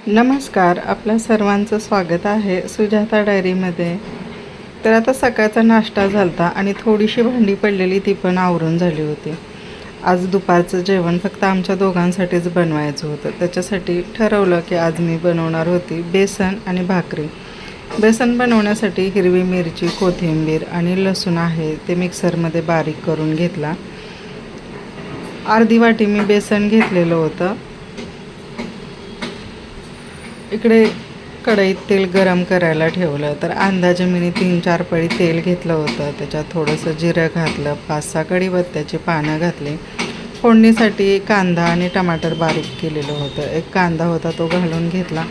नमस्कार, आपल्या सर्वांचं स्वागत आहे सुजाता डायरीमध्ये. तर आता सकाळचा नाश्ता झालता आणि थोडीशी भांडी पडलेली ती पण आवरून झाली होती. आज दुपारचं जेवण फक्त आमच्या दोघांसाठीच बनवायचं होतं. त्याच्यासाठी ठरवलं की आज मी बनवणार होती बेसन आणि भाकरी. बेसन बनवण्यासाठी हिरवी मिरची, कोथिंबीर आणि लसूण आहे ते मिक्सरमध्ये बारीक करून घेतला. अर्धी वाटी मी बेसन घेतलेलं होतं. इकडे कढईत तेल गरम करायला ठेवलं. तर अंदाजे मी 3-4 पळी तेल घेतलं होतं. त्याच्यात थोडंसं जिरं घातलं, 5-6 कढीपत्त्याची पानं घातली. फोडणीसाठी कांदा आणि टमाटर बारीक केलेलं होतं. एक कांदा होता तो घालून घेतला.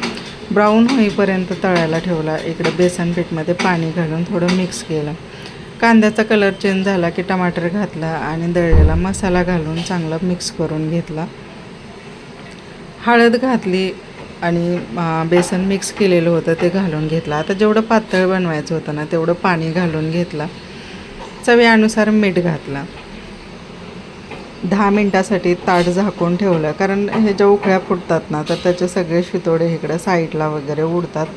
ब्राऊन होईपर्यंत तळायला ठेवला. इकडे बेसन पीठमध्ये पाणी घालून थोडं मिक्स केलं. कांद्याचा कलर चेंज झाला की टमाटर घातला आणि दळलेला मसाला घालून चांगला मिक्स करून घेतला. हळद घातली आणि बेसन मिक्स केलेलं होतं ते घालून घेतलं. आता जेवढं पातळ बनवायचं होतं ना तेवढं पाणी घालून घेतलं. चवीनुसार मीठ घातलं. 10 मिनटासाठी ताट झाकून ठेवलं, कारण हे ज्या उकळ्या फुटतात ना तर त्याचे सगळे शितोडे इकडे साईडला वगैरे उडतात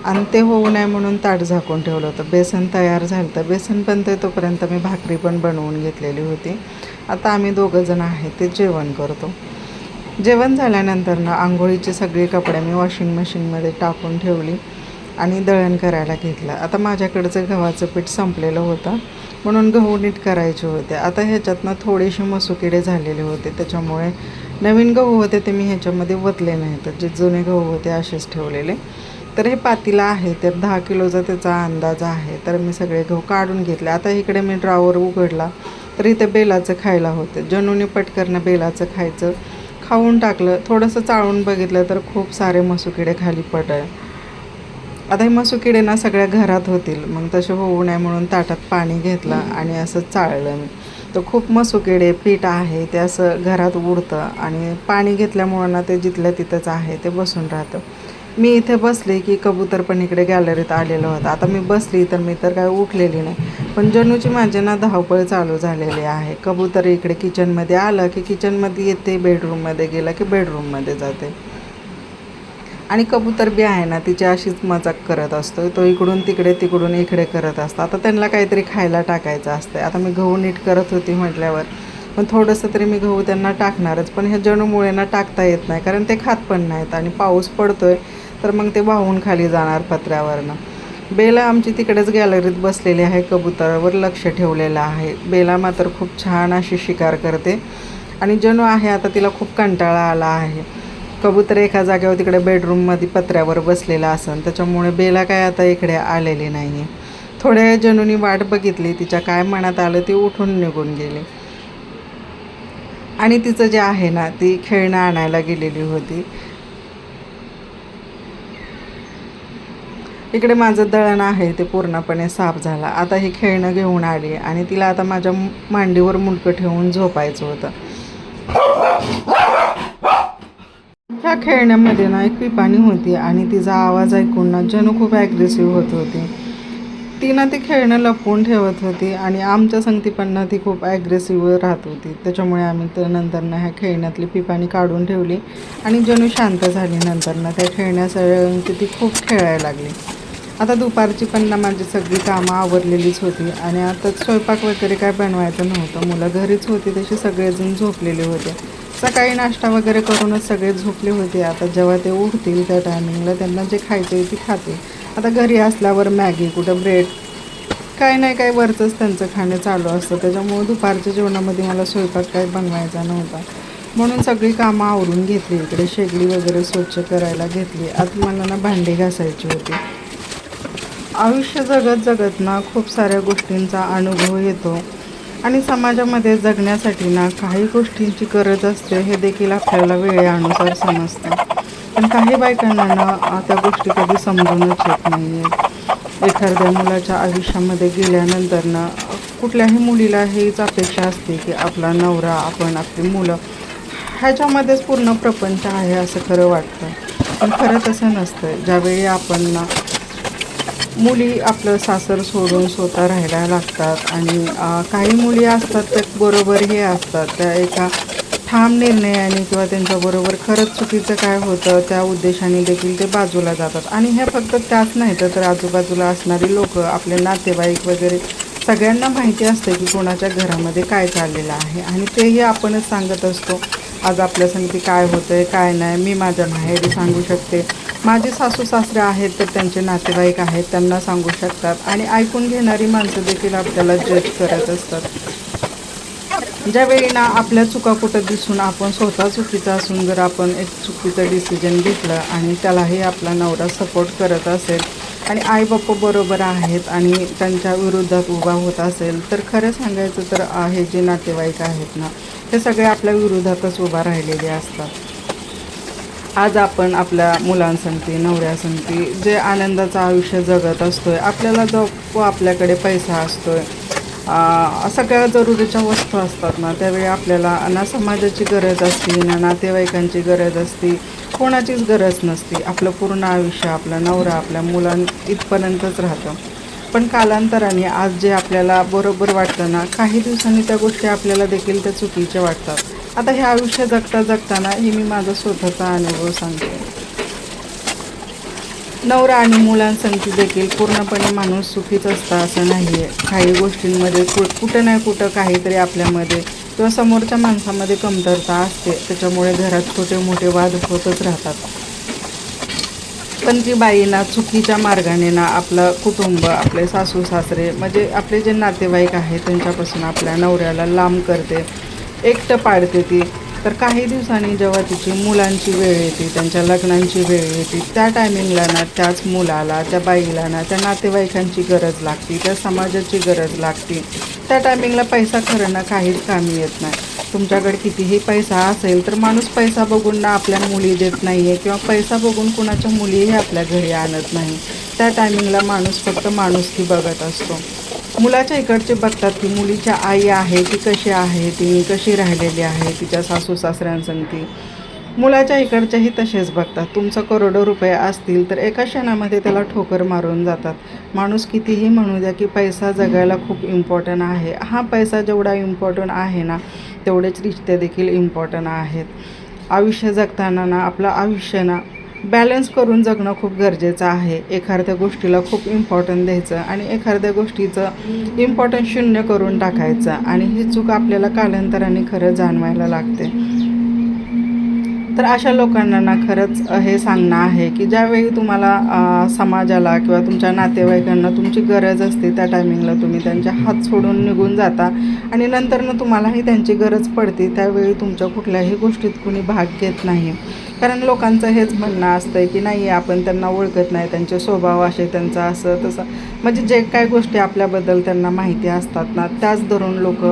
आणि ते होऊ नये म्हणून ताट झाकून ठेवलं होतं. बेसन तयार झालं तर बेसन बनते तोपर्यंत मी भाकरी पण बनवून घेतलेली होती. आता आम्ही दोघंजण आहे ते जेवण करतो. जेवण झाल्यानंतर ना आंघोळीचे सगळे कपडे मी वॉशिंग मशीनमध्ये टाकून ठेवली आणि दळण करायला घेतलं. आता माझ्याकडचं गव्हाचं पीठ संपलेलं होतं म्हणून गहू नीट करायचे होते. आता ह्याच्यातनं थोडेसे मसुकिडे झालेले होते, त्याच्यामुळे नवीन गहू होते ते मी ह्याच्यामध्ये ओतले नाही, तर जे जुने गहू होते असेच ठेवलेले. तर हे पातीला आहे तर 10 किलोचा त्याचा अंदाज आहे. तर मी सगळे गहू काढून घेतले. आता इकडे मी ड्रॉवर उघडला तर इथे बेलाचं खायला होतं. जनूने पटकन बेलाचं खायचं खाऊन टाकलं. थोडंसं चाळून बघितलं तर खूप सारे मसुकिडे खाली पडले. आता हे मसुकिडे ना सगळ्या घरात होतील, मग तसे होऊ नये म्हणून ताटात पाणी घेतलं आणि असं चाळलं मी. तर खूप मसुकिडे पीठ आहे ते असं घरात उडतं आणि पाणी घेतल्यामुळं ना ते जिथल्या तिथंच आहे ते बसून राहतं. मी इथे बसले की कबूतर पण इकडे गॅलरीत आलेलं होतं. आता मी बसली तर मी तर काय उठलेली नाही, पण जनूची माझे ना धावपळ चालू झालेली आहे. कबूतर इकडे किचनमध्ये आलं की किचनमध्ये येते, बेडरूममध्ये गेला की बेडरूममध्ये जाते. आणि कबूतर बी आहे ना तिची अशीच मजाक करत असतो. तो इकडून तिकडे तिकडून इकडे करत असतो. आता त्यांना काहीतरी खायला टाकायचं असतं. आता मी गहू नीट करत होती म्हटल्यावर पण थोडंसं तरी मी गहू त्यांना टाकणारच, पण ह्या जनूमुळे ना टाकता येत नाही, कारण ते खात पण नाहीत आणि पाऊस पडतोय तर मग ते वाहून खाली जाणार पत्र्यावरनं. बेला आमची तिकडेच गॅलरीत बसलेली आहे, कबुतरावर लक्ष ठेवलेलं आहे. बेला मात्र खूप छान अशी शिकार करते आणि जनू आहे आता तिला खूप कंटाळा आला आहे. कबूतर एका जागेवर तिकडे बेडरूममध्ये पत्र्यावर बसलेला असन, त्याच्यामुळे बेला काय आता इकडे आलेली नाही आहे. थोड्या वेळ जनूनी वाट बघितली, तिच्या काय मनात आलं ती उठून निघून गेली आणि तिचं जे आहे ना ती खेळणं आणायला गेलेली होती. इकडे माझं दळण आहे ते पूर्णपणे साफ झालं. आता ही खेळणं घेऊन आली आणि तिला आता माझ्या मांडीवर मुंडकं ठेवून झोपायचं होतं. ह्या खेळण्यामध्ये ना एक पिपाणी होती आणि तिचा आवाज ऐकून ना जनू खूप ॲग्रेसिव्ह होत होती. ती ना ती खेळणं लपवून ठेवत होती आणि आमच्या संगती पण ना ती खूप ॲग्रेसिव्ह राहत होती. त्याच्यामुळे आम्ही तर नंतर ना ह्या खेळण्यातली पिपाणी काढून ठेवली आणि जनू शांत झाली. नंतर ना त्या खेळण्यासाठी ती खूप खेळायला लागली. आता दुपारची पण ना माझी सगळी कामं आवरलेलीच होती आणि आता स्वयंपाक वगैरे काय बनवायचं नव्हतं. मुलं घरीच होती तसे सगळेजण झोपलेले होते. सकाळी नाश्ता वगैरे करूनच सगळे झोपले होते. आता जेव्हा ते उठतील त्या टायमिंगला त्यांना जे खायचे ते खातील. आता घरी असल्यावर मॅगी, कुठं ब्रेड, काय नाही काय वरचंच त्यांचं खाणं चालू असतं. त्याच्यामुळे दुपारच्या जेवणामध्ये मला स्वयंपाक काय बनवायचा नव्हता, म्हणून सगळी कामं आवरून घेतली. इकडे शेगडी वगैरे स्वच्छ करायला घेतली. आता मला ना भांडी घासायची होती. आयुष्य जगत जगत ना खूप साऱ्या गोष्टींचा अनुभव येतो आणि समाजामध्ये जगण्यासाठी ना काही गोष्टींची गरज असते हे देखील आपल्याला वेळेनुसार समजतं. पण काही बायकांना ना त्या गोष्टी कधी समजूनच येत नाही आहेत. एखाद्या मुलाच्या आयुष्यामध्ये गेल्यानंतर ना कुठल्याही मुलीला हीच अपेक्षा असते की आपला नवरा, आपण, आपली मुलं ह्याच्यामध्येच पूर्ण प्रपंच आहे असं खरं वाटतं. पण खरं तसं नसतं. ज्यावेळी आपण ना मुली आपलं सासर सोडून स्वतः राहायला लागतात आणि काही मुली असतात त्या बरोबर हे असतात, त्या एका ठाम निर्णयाने किंवा त्यांच्याबरोबर खरंच चुकीचं काय होतं त्या उद्देशाने देखील ते बाजूला जातात. आणि हे फक्त त्याच नाही तर आजूबाजूला असणारी लोक, आपले नातेवाईक वगैरे सगळ्यांना माहिती असते की कोणाच्या घरामध्ये काय चाललेलं आहे, आणि तेही आपणच सांगत असतो. आज आपल्या संगती काय होतं आहे काय नाही, मी माझ्या माहेरी सांगू शकते, माझे सासू सासरे आहेत तर त्यांचे नातेवाईक आहेत त्यांना सांगू शकतात, आणि ऐकून घेणारी माणसं देखील आपल्याला जज करत असतात. ज्यावेळी ना आपल्या चुका कुठं दिसून आपण स्वतः चुकीचं असून जर आपण एक चुकीचं डिसिजन घेतलं आणि त्यालाही आपला नवरा सपोर्ट करत असेल आणि आईबापा बरोबर आहेत आणि त्यांच्या विरोधात उभा होत असेल, तर खरं सांगायचं तर हे जे नातेवाईक आहेत ना, हे सगळे आपल्या विरोधातच उभा राहिलेले असतात. आज आपण आपल्या मुलांसंगती, नवऱ्यासंगती जे आनंदाचं आयुष्य जगत असतो आहे, आपल्याला जो आपल्याकडे पैसा असतो आहे, सगळ्या जरुरीच्या वस्तू असतात ना, त्यावेळी आपल्याला ना समाजाची गरज असते, ना नातेवाईकांची गरज असते, कोणाचीच गरज नसते. आपलं पूर्ण आयुष्य आपला नवरा, आपल्या इथपर्यंतच राहतं. पण कालांतराने आज जे आपल्याला बरोबर वाटतं ना, काही दिवसांनी त्या गोष्टी आपल्याला देखील त्या चुकीच्या वाटतात. आता हे आयुष्य जगता जगताना हे मी माझा स्वतःचा अनुभव सांगते. नवरा आणि मुलांसंगती देखील पूर्णपणे माणूस सुखीच असता असं नाही आहे. काही गोष्टींमध्ये कुठं नाही कुठं काहीतरी आपल्यामध्ये किंवा समोरच्या माणसामध्ये कमतरता असते, त्याच्यामुळे घरात छोटे मोठे वाद होतच राहतात. पण ती बाई ना चुकीच्या मार्गाने ना आपलं कुटुंब, आपले सासू सासरे म्हणजे आपले जे नातेवाईक आहेत त्यांच्यापासून आपल्या नवऱ्याला लांब करते, एकटं पाडते ती. तर काही दिवसांनी जेव्हा तिची मुलांची वेळ येते, त्यांच्या लग्नांची वेळ येते, त्या टायमिंगला ना त्याच मुलाला, त्या बाईला ना त्या नातेवाईकांची गरज लागते, त्या समाजाची गरज लागते. त्या टायमिंगला पैसा खरं ना काहीच कामी येत नाही. तुमच्याकडे कितीही पैसा असेल तर माणूस पैसा बघून ना आपल्या मुली देत नाही आहे, किंवा पैसा बघून कुणाच्या मुलीही आपल्या घरी आणत नाही. त्या टायमिंगला माणूस फक्त माणुसकी बघत असतो. मुलाच्या इकडचे बघतात की मुलीच्या आई आहे ती कशी आहे, ती कशी राहिलेली आहे तिच्या सासू सासऱ्यांसंगती. मुलाच्या इकडचेही तसेच बघतात. तुमचं करोडो रुपये असतील तर एका क्षणामध्ये त्याला ठोकर मारून जातात. माणूस कितीही म्हणू द्या की पैसा जगायला खूप इम्पॉर्टंट आहे. हा पैसा जेवढा इम्पॉर्टंट आहे ना, तेवढेच रिश्ते देखील इम्पॉर्टंट आहेत. आयुष्य जगताना ना आपलं आयुष्य ना बॅलन्स करून जगणं खूप गरजेचं आहे. एखाद्या गोष्टीला खूप इम्पॉर्टंट द्यायचं आणि एखाद्या गोष्टीचं इम्पॉर्टन्स शून्य करून टाकायचं, आणि ही चूक आपल्याला कालांतराने खरं जाणवायला लागते. तर अशा लोकांना ना खरंच हे सांगणं आहे की ज्यावेळी तुम्हाला समाजाला किंवा तुमच्या नातेवाईकांना तुमची गरज असते, त्या टायमिंगला तुम्ही त्यांच्या हात सोडून निघून जाता, आणि नंतरनं तुम्हालाही त्यांची गरज पडते, त्यावेळी तुमच्या कुठल्याही गोष्टीत कुणी भाग घेत नाही. कारण लोकांचं हेच म्हणणं असतं की नाही आपण त्यांना ओळखत नाही, त्यांचे स्वभाव असे, त्यांचं असं तसं, म्हणजे जे काय गोष्टी आपल्याबद्दल त्यांना माहिती असतात ना त्याच धरून लोक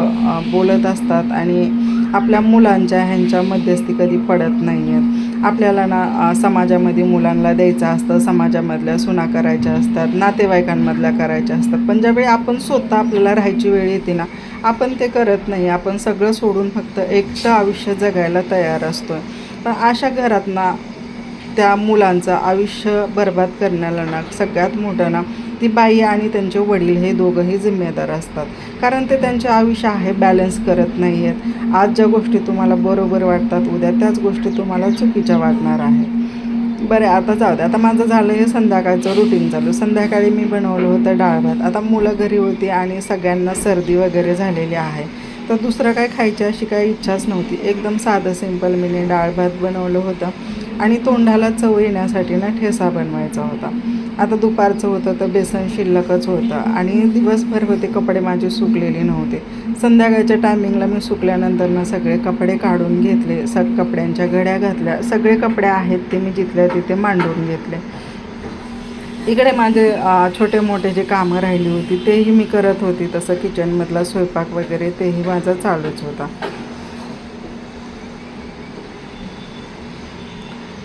बोलत असतात, आणि आपल्या मुलांच्या ह्यांच्या मध्यस्थी कधी पडत नाही आहेत. आपल्याला ना समाजामध्ये मुलांना द्यायचं असतं, समाजामधल्या सुना करायच्या असतात, नातेवाईकांमधल्या करायच्या असतात, पण ज्यावेळी आपण स्वतः आपल्याला राहायची वेळ येते ना, आपण ते करत नाही. आपण सगळं सोडून फक्त एकटं आयुष्य जगायला तयार असतो. पण अशा घरात ना त्या मुलांचं आयुष्य बर्बाद करण्याला ना सगळ्यात मोठं ना ती बाई आणि त्यांचे वडील हे दोघंही जिम्मेदार असतात. कारण ते त्यांचे आयुष्य आहे बॅलन्स करत नाही आहेत. आज ज्या गोष्टी तुम्हाला बरोबर वाटतात, उद्या त्याच गोष्टी तुम्हाला चुकीच्या वाटणार आहेत. बरं आता जाऊ दे, आता माझं झालं हे संध्याकाळचं रुटीन चालू. संध्याकाळी मी बनवलं होतं डाळ भात. आता मुलं घरी होती आणि सगळ्यांना सर्दी वगैरे झालेली आहे, तर दुसरं काय खायची अशी काही इच्छाच नव्हती. एकदम साधं सिंपल मी डाळ भात बनवलं होतं, आणि तोंडाला चव येण्यासाठी ना ठेसा बनवायचा होता. आता दुपारचं होतं तर बेसन शिल्लकच होतं, आणि दिवसभर होते कपडे माझे सुकलेले नव्हते. संध्याकाळच्या टायमिंगला मी सुकल्यानंतर ना सगळे कपडे काढून घेतले, कपड्यांच्या घड्या घातल्या, सगळे कपडे आहेत ते मी जिथल्या तिथे मांडून घेतले. इकडे माझे छोटे मोठे जे कामं राहिली होती तेही मी करत होती, तसं किचनमधला स्वयंपाक वगैरे तेही माझा चालूच होता.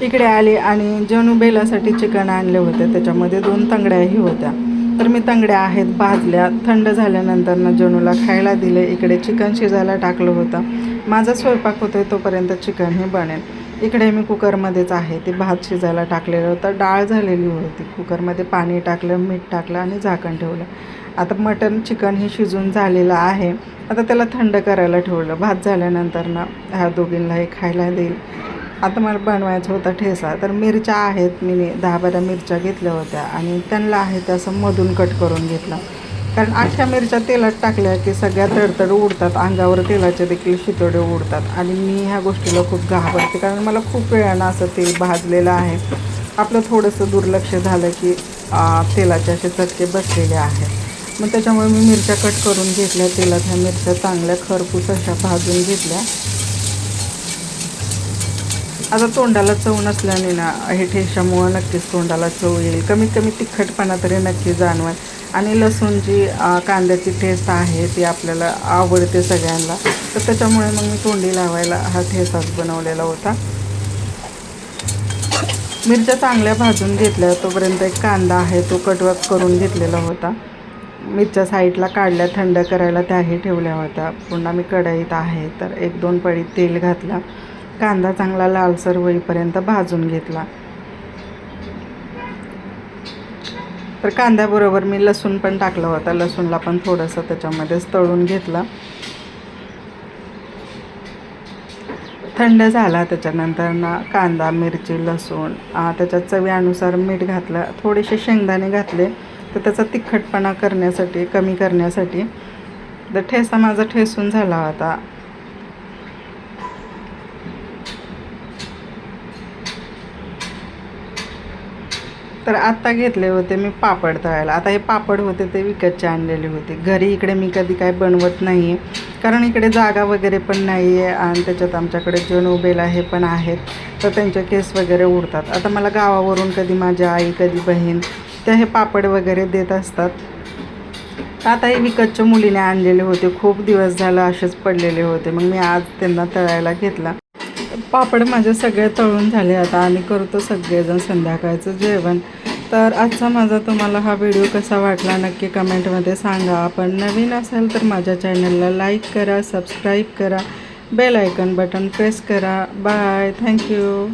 इकडे आले आणि जणू बेलासाठी चिकन आणले होते, त्याच्यामध्ये 2 तंगड्याही होत्या. तर मी तंगड्या आहेत भाजल्या, थंड झाल्यानंतर ना जणूला खायला दिले. इकडे चिकन शिजायला टाकलं होतं. माझा स्वयंपाक होतोय तोपर्यंत चिकनही बनेल. इकडे मी कुकरमध्येच आहे ते भात शिजायला टाकलेलं होतं. डाळ झालेली होती. कुकरमध्ये पाणी टाकलं, मीठ टाकलं आणि झाकण ठेवलं. आता मटण चिकन हे शिजून झालेलं आहे. आता त्याला थंड करायला ठेवलं. भात झाल्यानंतर ना ह्या दोघींना हे खायला देईल. आता मला बनवायचा होता ठेचा. तर मिरच्या आहेत, मी 10-12 मिरच्या घेतल्या होत्या आणि त्यांना आहे ते असं मधून कट करून घेतलं. कारण अख्ख्या मिरच्या तेलात टाकल्या की सगळ्या तडतड उडतात, अंगावर तेलाचे देखील शितोडे उडतात आणि मी ह्या गोष्टीला खूप घाबरते. कारण मला खूप वेळानं असं तेल भाजलेलं आहे. आपलं थोडंसं दुर्लक्ष झालं की तेलाचे असे चटके बसलेले आहेत. मग त्याच्यामुळे मी मिरच्या कट करून घेतल्या. तेलात ह्या मिरच्या चांगल्या खरपूस अशा भाजून घेतल्या. आता तोंडाला चव नसल्याने ना हे ठेच्यामुळं नक्कीच तोंडाला चव येईल. कमीत कमी तिखटपणा तरी नक्की जाणवेल. आणि लसूण जी कांद्याची टेस्ट आहे ती आपल्याला आवडते सगळ्यांना. तर त्याच्यामुळे मग मी तोंडी लावायला हा ठेचाच बनवलेला होता. मिरच्या चांगल्या भाजून घेतल्या. तोपर्यंत एक कांदा आहे तो कट करून घेतलेला होता. मिरच्या साईडला काढल्या, थंड करायला त्याही ठेवल्या होत्या. पुन्हा मी कढईत आहे तर 1-2 पळी तेल घातला. कांदा चांगला लालसर होईपर्यंत भाजून घेतला. तर कांद्याबरोबर मी लसूण पण टाकला होता. लसूणला पण थोडंसं त्याच्यामध्येच तळून घेतलं. थंड झाला त्याच्यानंतर ना कांदा, मिरची, लसूण त्याच्यात चवीनुसार मीठ घातलं. थोडेसे शेंगदाणे घातले तर त्याचा तिखटपणा करण्यासाठी, कमी करण्यासाठी. तर ठेचा माझा ठेसून झाला होता. तर आत्ता घेतले होते मी पापड तळायला. आता हे पापड होते ते विकतचे आणलेले होते. घरी इकडे मी कधी काय बनवत नाही आहे. कारण इकडे जागा वगैरे पण नाही आहे आणि त्याच्यात आमच्याकडे जनोबेला हे पण आहेत. तर त्यांचे केस वगैरे उडतात. आता मला गावावरून कधी माझी आई, कधी बहीण त्या हे पापड वगैरे देत असतात. आता हे विकतच्या मुलीने आणलेले होते. खूप दिवस झालं असेच पडलेले होते. मग मी आज त्यांना तळायला घेतला. पापड माझे सगळे तळून झाले आता आणि करतो सगळेजण संध्याकाळचं जेवण. तर आजचा माझा तुम्हाला हा व्हिडिओ कसा वाटला नक्की कमेंटमध्ये सांगा. आपण नवीन असाल तर माझ्या चॅनलला लाईक करा, सबस्क्राईब करा, बेल आयकॉन बटन प्रेस करा. Bye, thank you.